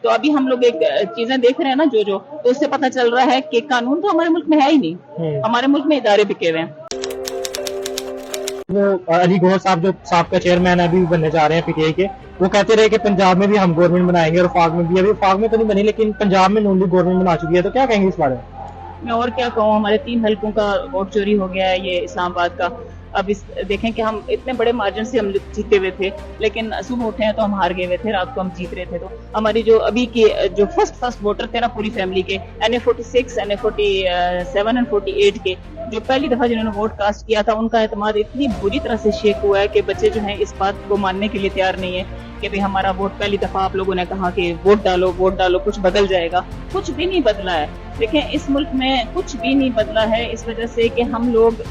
تو ابھی ہم لوگ ایک چیزیں دیکھ رہے ہیں نا جو تو اس سے پتہ چل رہا ہے کہ قانون تو ہمارے ملک میں ہے ہی نہیں، ہمارے ملک میں ادارے بکے ہوئے ہیں۔ وہ علی گوہر صاحب جو سابقہ چیئرمین ابھی بننے جا رہے ہیں پی ٹی آئی کے، وہ کہتے رہے کہ پنجاب میں بھی ہم گورنمنٹ بنائیں گے اور وفاق میں بھی، ابھی وفاق میں تو نہیں بنی لیکن پنجاب میں نون لیگ گورنمنٹ بنا چکی ہے، تو کیا کہیں گے اس بارے میں اور کیا کہوں، ہمارے 3 حلقوں کا ووٹ چوری ہو گیا ہے، یہ اسلام آباد کا۔ اب دیکھیں کہ ہم اتنے بڑے مارجن سے ہم جیتے ہوئے تھے، لیکن صبح اٹھے ہیں تو ہم ہار گئے ہوئے تھے، رات کو ہم جیت رہے تھے۔ تو ہماری جو ابھی کے جو فرسٹ ووٹر تھے نا پوری فیملی کے، NA46 NA47 اور 48 کے، جو پہلی دفعہ جنہوں نے ووٹ کاسٹ کیا تھا، ان کا اعتماد اتنی بری طرح سے شیک ہوا ہے کہ بچے جو ہیں اس بات کو ماننے کے لیے تیار نہیں ہے کہ بھئی ہمارا ووٹ، پہلی دفعہ آپ لوگوں نے کہا کہ ووٹ ڈالو کچھ بدل جائے گا، کچھ بھی نہیں بدلا ہے۔ دیکھیں اس ملک میں کچھ بھی نہیں بدلا ہے، اس وجہ سے کہ ہم لوگ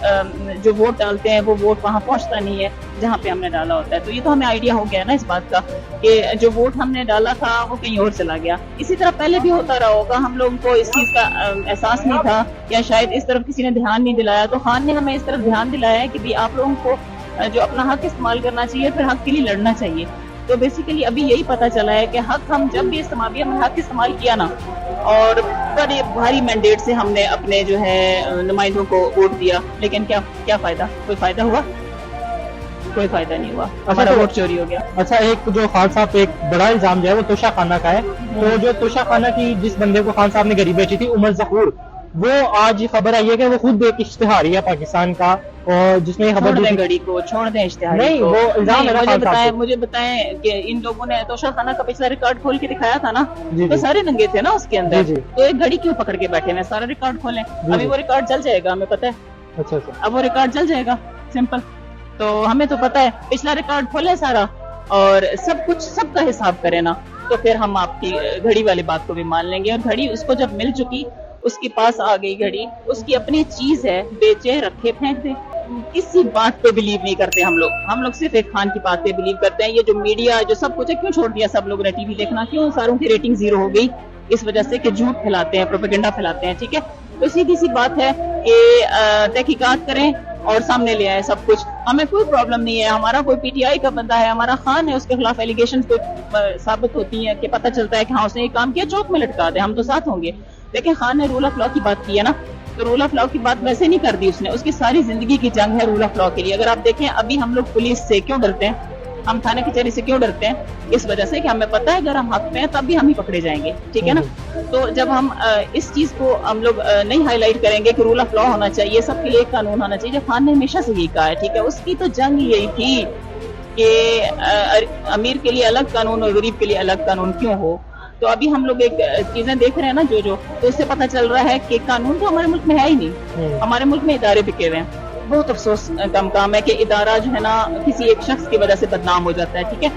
جو ووٹ ڈالتے ہیں وہ ووٹ وہاں پہنچتا نہیں ہے جہاں پہ ہم نے ڈالا ہوتا ہے۔ تو یہ تو ہمیں آئیڈیا ہو گیا نا اس بات کا کہ جو ووٹ ہم نے ڈالا تھا وہ کہیں اور چلا گیا۔ اسی طرح پہلے بھی ہوتا رہا ہوگا، ہم لوگوں کو اس چیز کا احساس نہیں تھا یا شاید اس طرف کسی نے دھیان نہیں دلایا، تو خان نے ہمیں اس طرف دھیان دلایا ہے کہ بھی آپ لوگوں کو جو اپنا حق استعمال کرنا چاہیے، پھر حق کے لیے لڑنا چاہیے۔ تو بیسیکلی ابھی یہی پتا چلا ہے کہ حق ہم جب بھی ہم نے حق استعمال کیا نا، اور بڑے بھاری مینڈیٹ سے ہم نے اپنے جو ہے نمائندوں کو ووٹ دیا، لیکن کیا فائدہ؟ کوئی فائدہ ہوا؟ کوئی فائدہ نہیں ہوا، ہمارا ووٹ چوری ہو گیا۔ اچھا، ایک جو خان صاحب پہ ایک بڑا الزام جو ہے وہ توشہ خانہ کا ہے، تو جو توشہ خانہ کی جس بندے کو خان صاحب نے گھڑی بیچی تھی، عمر ظہور، وہ آج خبر آئی ہے کہ وہ خود ایک اشتہاری ہے پاکستان کا، اور جس میں خبر گھڑی کو چھوڑ دیں اشتہاری نہیں، کو، وہ الزام ہے۔ مجھے بتائیں کہ ان لوگوں نے توشہ خانہ کا پچھلا ریکارڈ کھول کے دکھایا تھا نا، جی تو سارے ننگے تھے نا اس کے اندر، جی تو ایک گھڑی کیوں پکڑ کے بیٹھے ہیں؟ سارا ریکارڈ کھولیں، ابھی وہ ریکارڈ جل جائے گا، ہمیں پتہ ہے۔ اچھا، اب وہ ریکارڈ جل جائے گا، سمپل۔ تو ہمیں تو پتہ ہے، پچھلا ریکارڈ کھولے سارا اور سب کا حساب کرے نا، تو پھر ہم آپ کی گھڑی والی بات کو بھی مان لیں گے۔ اور گھڑی اس کو جب مل چکی، اس کے پاس آ گئی گھڑی، اس کی اپنی چیز ہے، بیچے رکھے پھینک دے، کسی بات پہ بلیو نہیں کرتے ہم لوگ صرف ایک خان کی بات پہ بلیو کرتے ہیں۔ یہ جو میڈیا جو سب کچھ ہے، کیوں چھوڑ دیا سب لوگوں نے ٹی وی دیکھنا؟ کیوں ساروں کی ریٹنگ 0 ہو گئی؟ اس وجہ سے کہ جھوٹ پھیلاتے ہیں، پروپیگنڈا پھیلاتے ہیں، ٹھیک ہے۔ تو سیدھی سی بات ہے کہ تحقیقات کریں اور سامنے لے آئے سب کچھ، ہمیں کوئی پرابلم نہیں ہے۔ ہمارا کوئی پی ٹی آئی کا بندہ ہے، ہمارا خان ہے، اس کے خلاف ایلیگیشن ثابت ہوتی ہیں کہ پتہ چلتا ہے کہ ہاں اس نے یہ کام کیا، چوک میں لٹکا دے، ہم تو ساتھ ہوں گے۔ لیکن خان نے رول آف لا کی بات کی ہے نا، تو رول آف لا کی بات ویسے نہیں کر دی اس نے، اس کی ساری زندگی کی جنگ ہے رول آف لا کے لیے۔ اگر آپ دیکھیں ابھی ہم لوگ پولیس سے کیوں ڈرتے ہیں، ہم تھانے کچہری سے کیوں ڈرتے ہیں؟ اس وجہ سے کہ ہمیں پتہ ہے اگر ہم حق میں ہیں تب بھی ہم ہی پکڑے جائیں گے، ٹھیک ہے نا۔ تو جب ہم اس چیز کو ہم لوگ نہیں ہائی لائٹ کریں گے کہ رول آف لا ہونا چاہیے، سب کے لیے ایک قانون ہونا چاہیے، خان نے ہمیشہ سے یہی کہا ہے، ٹھیک ہے۔ اس کی تو جنگ یہی تھی کہ امیر کے لیے الگ قانون اور غریب کے لیے الگ قانون کیوں ہو۔ تو ابھی ہم لوگ ایک چیزیں دیکھ رہے ہیں نا جو تو اس سے پتہ چل رہا ہے کہ قانون تو ہمارے ملک میں ہے ہی نہیں، ہمارے ملک میں ادارے بکے ہوئے ہیں۔ بہت افسوس کا کام ہے کہ ادارہ جو ہے نا کسی ایک شخص کی وجہ سے بدنام ہو جاتا ہے، ٹھیک ہے۔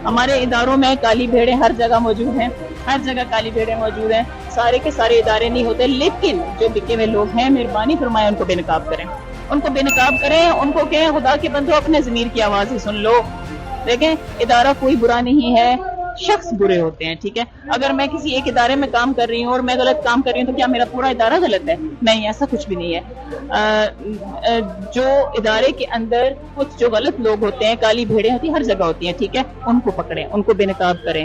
ہمارے اداروں میں کالی بھیڑیں ہر جگہ موجود ہیں، ہر جگہ کالی بھیڑیں موجود ہیں، سارے کے سارے ادارے نہیں ہوتے، لیکن جو بکے ہوئے لوگ ہیں، مہربانی فرمائے ان کو بے نقاب کریں، ان کو بے نقاب کریں، ان کو کہیں خدا کے بندو اپنے ضمیر کی آواز ہی سن لو۔ دیکھیں ادارہ کوئی برا نہیں ہے، شخص برے ہوتے ہیں، ٹھیک ہے۔ اگر میں کسی ایک ادارے میں کام کر رہی ہوں اور میں غلط کام کر رہی ہوں تو کیا میرا پورا ادارہ غلط ہے؟ نہیں، ایسا کچھ بھی نہیں ہے۔ جو ادارے کے اندر کچھ جو غلط لوگ ہوتے ہیں، کالی بھیڑیں ہوتی ہیں، ہر جگہ ہوتی ہیں، ٹھیک ہے، ان کو پکڑیں، ان کو بے نقاب کریں۔